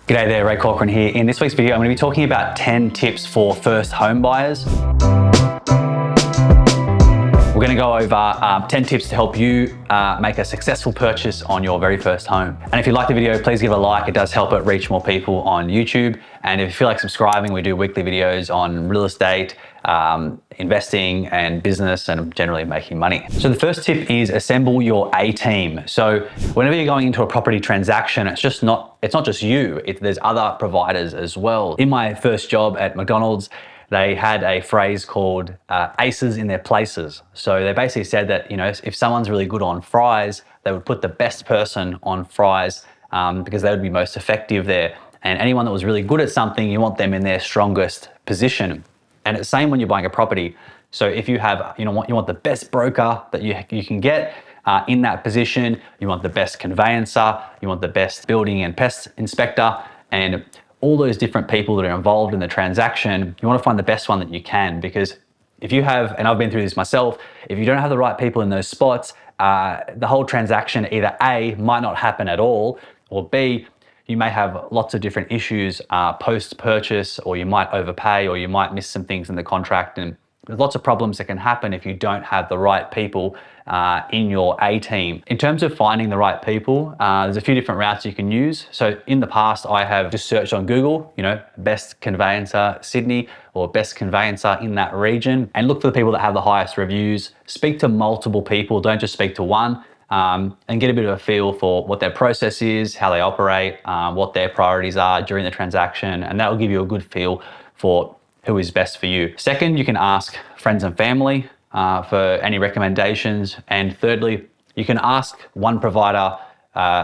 G'day there, Ray Corcoran here. In this week's video, I'm going to be talking about 10 tips for first home buyers. We're going to go over 10 tips to help you make a successful purchase on your very first home. And if you like the video, please give it a like. It does help it reach more people on YouTube. And if you feel like subscribing, we do weekly videos on real estate, investing and business, and generally making money. So the first tip is assemble your A team. So whenever you're going into a property transaction, it's not just you, there's other providers as well. In my first job at McDonald's, they had a phrase called aces in their places. So they basically said that, you know, if someone's really good on fries, they would put the best person on fries because they would be most effective there. And anyone that was really good at something, you want them in their strongest position. And it's the same when you're buying a property. So if you have, you want the best broker that you can get in that position, you want the best conveyancer, you want the best building and pest inspector, and all those different people that are involved in the transaction, you want to find the best one that you can, because if you have, and I've been through this myself, if you don't have the right people in those spots, the whole transaction either A, might not happen at all, or B, you may have lots of different issues post-purchase, or you might overpay, or you might miss some things in the contract, and there's lots of problems that can happen if you don't have the right people in your A team. In terms of finding the right people, there's a few different routes you can use. So in the past, I have just searched on Google, best conveyancer Sydney or best conveyancer in that region, and look for the people that have the highest reviews. Speak to multiple people, don't just speak to one, and get a bit of a feel for what their process is, how they operate, what their priorities are during the transaction, and that will give you a good feel for who is best for you. Second, you can ask friends and family for any recommendations. And thirdly, you can ask one provider,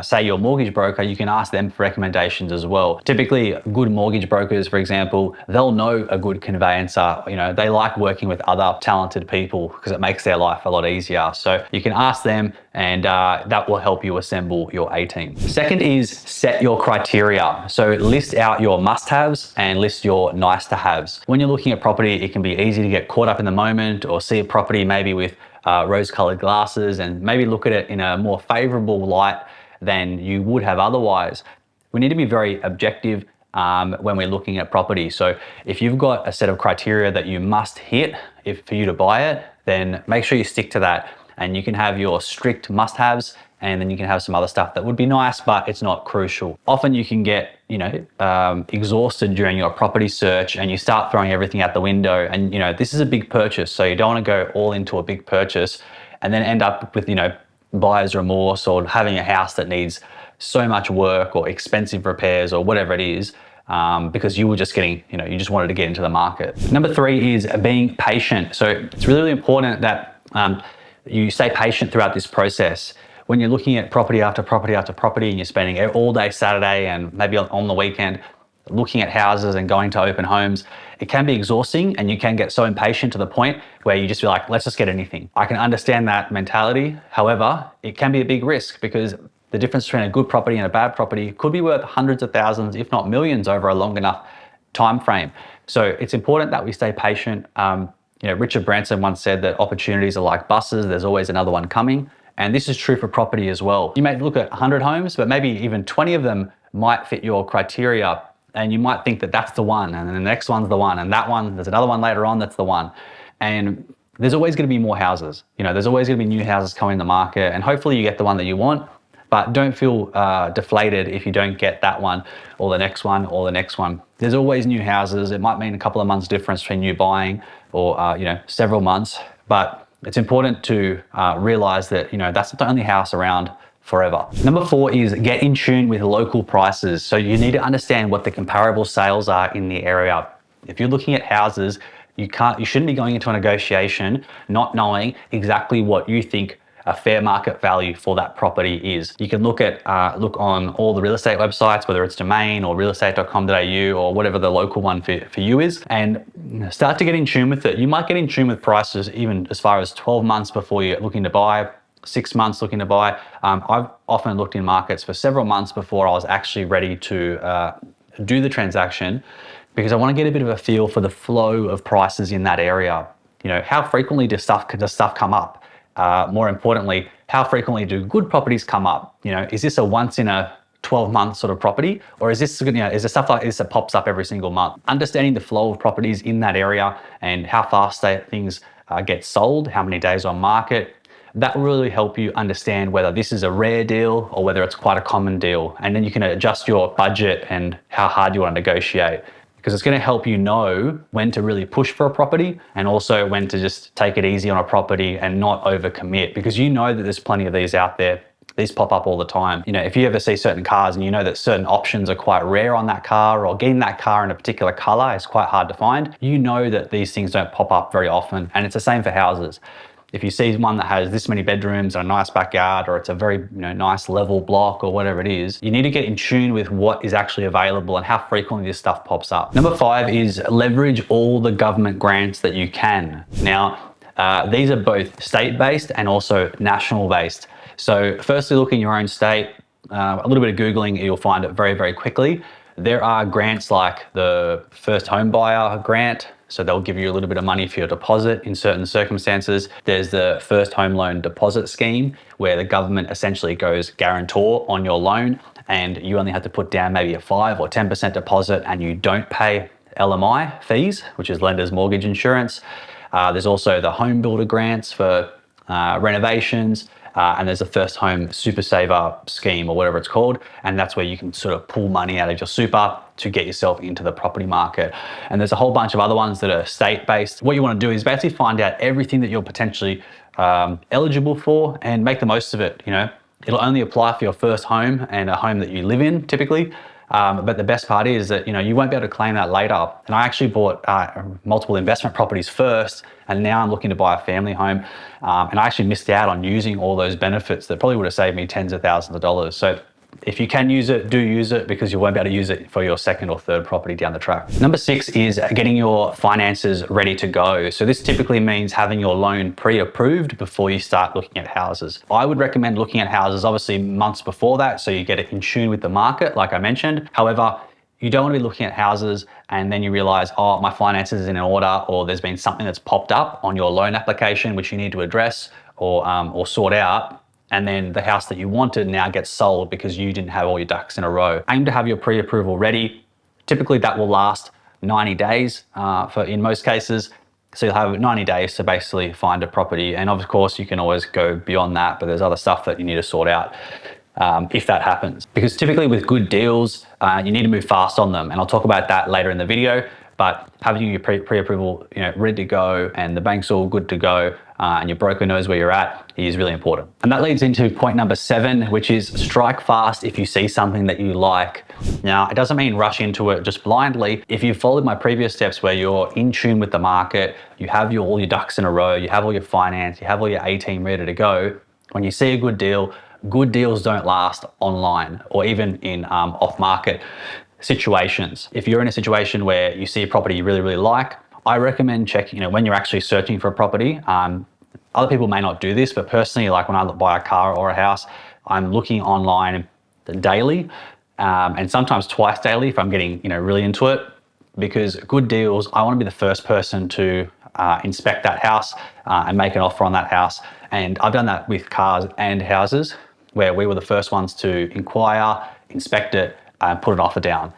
say your mortgage broker, you can ask them for recommendations as well. Typically, good mortgage brokers, for example, they'll know a good conveyancer. They like working with other talented people because it makes their life a lot easier. So you can ask them, and that will help you assemble your A team. Second is set your criteria. So list out your must-haves and list your nice-to-haves. When you're looking at property, it can be easy to get caught up in the moment or see a property maybe with rose-colored glasses and maybe look at it in a more favorable light than you would have otherwise. We need to be very objective when we're looking at property. So if you've got a set of criteria that you must hit for you to buy it, then make sure you stick to that. And you can have your strict must-haves, and then you can have some other stuff that would be nice, but it's not crucial. Often you can get, exhausted during your property search, and you start throwing everything out the window. And this is a big purchase, so you don't want to go all into a big purchase and then end up with buyer's remorse, or having a house that needs so much work or expensive repairs or whatever it is, because you were just getting, you just wanted to get into the market. Number 3 is being patient. So it's really important that you stay patient throughout this process. When you're looking at property after property after property, and you're spending all day Saturday and maybe on the weekend looking at houses and going to open homes, it can be exhausting, and you can get so impatient to the point where you just feel like, let's just get anything. I can understand that mentality. However, it can be a big risk, because the difference between a good property and a bad property could be worth hundreds of thousands, if not millions, over a long enough time frame. So it's important that we stay patient. Richard Branson once said that opportunities are like buses. There's always another one coming. And this is true for property as well. You may look at 100 homes, but maybe even 20 of them might fit your criteria. And you might think that that's the one, and then the next one's the one, and that one, there's another one later on that's the one. And there's always going to be more houses. There's always going to be new houses coming to the market, and hopefully you get the one that you want, but don't feel deflated if you don't get that one or the next one or the next one. There's always new houses. It might mean a couple of months difference between you buying or several months, but it's important to realize that that's not the only house around forever. Number 4 is get in tune with local prices. So you need to understand what the comparable sales are in the area. If you're looking at houses, you shouldn't be going into a negotiation not knowing exactly what you think a fair market value for that property is. You can look on all the real estate websites, whether it's Domain or realestate.com.au or whatever the local one for you is, and start to get in tune with it. You might get in tune with prices even as far as 12 months before you're looking to buy, 6 months looking to buy. I've often looked in markets for several months before I was actually ready to do the transaction, because I want to get a bit of a feel for the flow of prices in that area. How frequently does stuff come up? More importantly, how frequently do good properties come up? Is this a once in a 12-month sort of property? Or is this, is there stuff like this that pops up every single month? Understanding the flow of properties in that area and how fast things get sold, how many days on market, that will really help you understand whether this is a rare deal or whether it's quite a common deal. And then you can adjust your budget and how hard you want to negotiate, because it's going to help you know when to really push for a property and also when to just take it easy on a property and not overcommit, because you know that there's plenty of these out there. These pop up all the time. If you ever see certain cars and you know that certain options are quite rare on that car, or getting that car in a particular color is quite hard to find, you know that these things don't pop up very often. And it's the same for houses. If you see one that has this many bedrooms and a nice backyard, or it's a very nice level block or whatever it is, you need to get in tune with what is actually available and how frequently this stuff pops up. Number 5 is leverage all the government grants that you can. Now, these are both state-based and also national-based. So firstly, look in your own state, a little bit of Googling, you'll find it very, very quickly. There are grants like the first home buyer grant. So they'll give you a little bit of money for your deposit in certain circumstances. There's the first home loan deposit scheme, where the government essentially goes guarantor on your loan, and you only have to put down maybe a 5 or 10% deposit, and you don't pay LMI fees, which is lender's mortgage insurance. There's also the home builder grants for renovations. And there's a first home super saver scheme, or whatever it's called. And that's where you can sort of pull money out of your super to get yourself into the property market. And there's a whole bunch of other ones that are state-based. What you want to do is basically find out everything that you're potentially eligible for and make the most of it. It'll only apply for your first home and a home that you live in typically. But the best part is that you won't be able to claim that later. And I actually bought multiple investment properties first, and now I'm looking to buy a family home. And I actually missed out on using all those benefits that probably would have saved me tens of thousands of dollars. So if you can use it, do use it, because you won't be able to use it for your second or third property down the track. Number 6 is getting your finances ready to go. So this typically means having your loan pre-approved before you start looking at houses. I would recommend looking at houses obviously months before that, so you get it in tune with the market, like I mentioned. However, you don't want to be looking at houses and then you realize, oh, my finances is in order, or there's been something that's popped up on your loan application which you need to address or sort out. And then the house that you wanted now gets sold because you didn't have all your ducks in a row. Aim to have your pre-approval ready. Typically that will last 90 days in most cases. So you'll have 90 days to basically find a property. And of course you can always go beyond that, but there's other stuff that you need to sort out if that happens. Because typically with good deals, you need to move fast on them. And I'll talk about that later in the video. But having your pre-approval ready to go, and the bank's all good to go, and your broker knows where you're at, is really important. And that leads into point number 7, which is strike fast if you see something that you like. Now, it doesn't mean rush into it just blindly. If you've followed my previous steps where you're in tune with the market, you have all your ducks in a row, you have all your finance, you have all your A-team ready to go, when you see a good deal, good deals don't last online or even in off-market situations. If you're in a situation where you see a property you really, really like, I recommend checking, when you're actually searching for a property. Other people may not do this, but personally, like when I buy a car or a house, I'm looking online daily and sometimes twice daily if I'm getting, really into it, because good deals, I want to be the first person to inspect that house and make an offer on that house. And I've done that with cars and houses, where we were the first ones to inquire, inspect it, and put an offer down.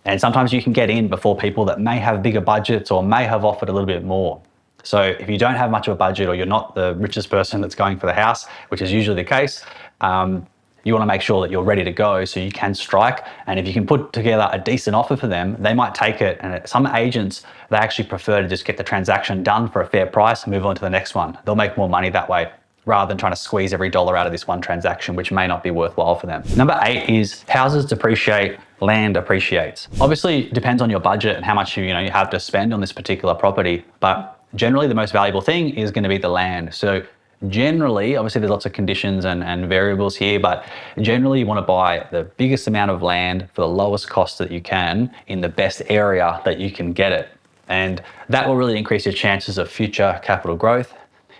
And sometimes you can get in before people that may have bigger budgets or may have offered a little bit more. So if you don't have much of a budget, or you're not the richest person that's going for the house, which is usually the case, you want to make sure that you're ready to go so you can strike. And if you can put together a decent offer for them, they might take it. And some agents, they actually prefer to just get the transaction done for a fair price and move on to the next one. They'll make more money that way, rather than trying to squeeze every dollar out of this one transaction, which may not be worthwhile for them. Number 8 is houses depreciate, land appreciates. Obviously, it depends on your budget and how much you have to spend on this particular property, but generally the most valuable thing is going to be the land. So generally, obviously there's lots of conditions and variables here, but generally you want to buy the biggest amount of land for the lowest cost that you can in the best area that you can get it. And that will really increase your chances of future capital growth.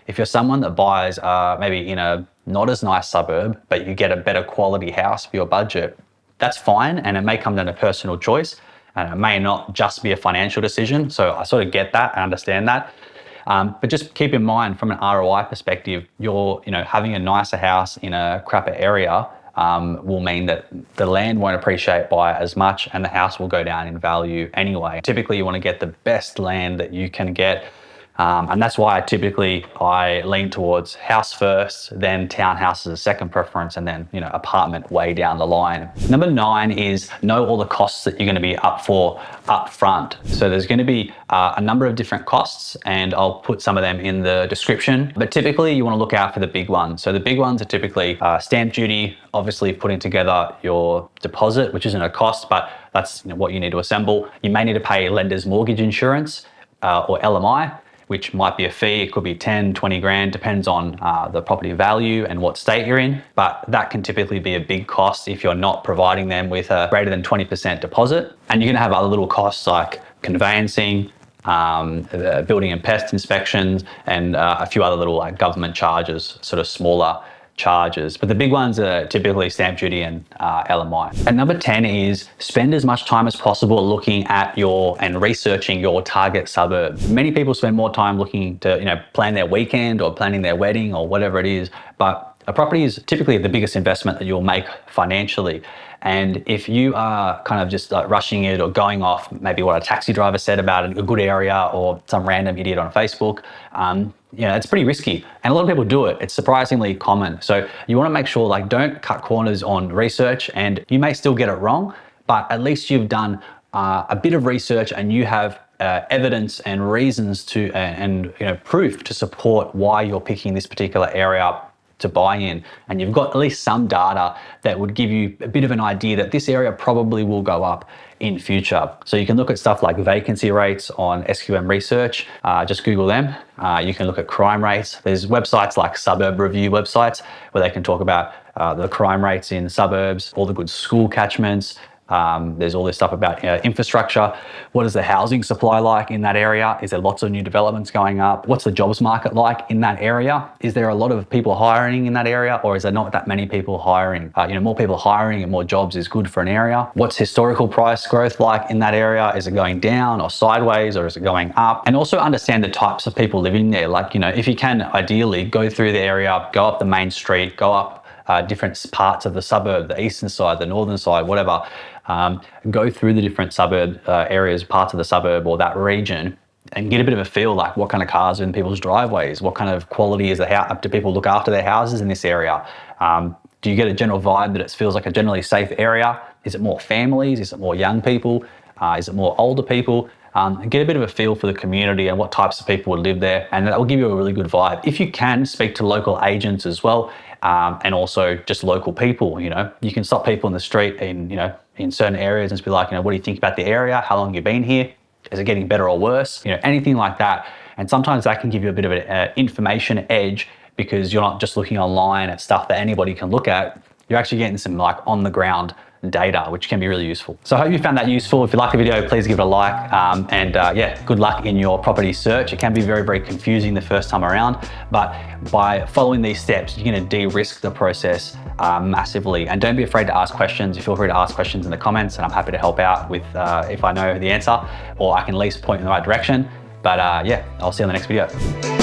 If you're someone that buys maybe in a not as nice suburb, but you get a better quality house for your budget, that's fine. And it may come down to personal choice, and it may not just be a financial decision. So I sort of get that and understand that. But just keep in mind, from an ROI perspective, you're having a nicer house in a crapper area will mean that the land won't appreciate by as much and the house will go down in value anyway. Typically, you want to get the best land that you can get. And that's why I lean towards house first, then townhouse as a second preference, and then apartment way down the line. Number 9 is know all the costs that you're going to be up for up front. So there's going to be a number of different costs, and I'll put some of them in the description. But typically, you want to look out for the big ones. So the big ones are typically stamp duty, obviously putting together your deposit, which isn't a cost, but that's what you need to assemble. You may need to pay lender's mortgage insurance or LMI, which might be a fee. It could be 10, 20 grand, depends on the property value and what state you're in. But that can typically be a big cost if you're not providing them with a greater than 20% deposit. And you're gonna have other little costs like conveyancing, building and pest inspections, and a few other little government charges, sort of smaller charges. But the big ones are typically stamp duty and LMI. And number 10 is spend as much time as possible looking at and researching your target suburb. Many people spend more time looking to plan their weekend or planning their wedding or whatever it is, but a property is typically the biggest investment that you'll make financially. And if you are kind of just rushing it or going off maybe what a taxi driver said about a good area or some random idiot on Facebook, it's pretty risky. And a lot of people do it. It's surprisingly common. So you want to make sure don't cut corners on research, and you may still get it wrong, but at least you've done a bit of research and you have evidence and reasons to and proof to support why you're picking this particular area to buy in, and you've got at least some data that would give you a bit of an idea that this area probably will go up in future. So you can look at stuff like vacancy rates on SQM Research, just Google them. You can look at crime rates. There's websites like Suburb Review websites where they can talk about the crime rates in suburbs, all the good school catchments. There's all this stuff about infrastructure. What is the housing supply like in that area? Is there lots of new developments going up? What's the jobs market like in that area? Is there a lot of people hiring in that area, or is there not that many people hiring? More people hiring and more jobs is good for an area. What's historical price growth like in that area? Is it going down or sideways, or is it going up? And also understand the types of people living there. If you can, ideally go through the area, go up the main street, go up different parts of the suburb, the eastern side, the northern side, whatever. Go through the different suburb areas, parts of the suburb or that region, and get a bit of a feel what kind of cars are in people's driveways, what kind of quality is the house, do people look after their houses in this area? Do you get a general vibe that it feels like a generally safe area? Is it more families? Is it more young people? Is it more older people? Get a bit of a feel for the community and what types of people would live there, and that will give you a really good vibe. If you can, speak to local agents as well, and also just local people. You can stop people in the street in certain areas and just be like, what do you think about the area? How long have you been here? Is it getting better or worse? Anything like that. And sometimes that can give you a bit of an information edge, because you're not just looking online at stuff that anybody can look at. You're actually getting some on the ground data, which can be really useful. So I hope you found that useful. If you like the video, please give it a like, good luck in your property search. It can be very, very confusing the first time around, but by following these steps, you're going to de-risk the process massively. And don't be afraid to ask questions. You feel free to ask questions in the comments, and I'm happy to help out with if I know the answer, or I can at least point in the right direction. But I'll see you on the next video.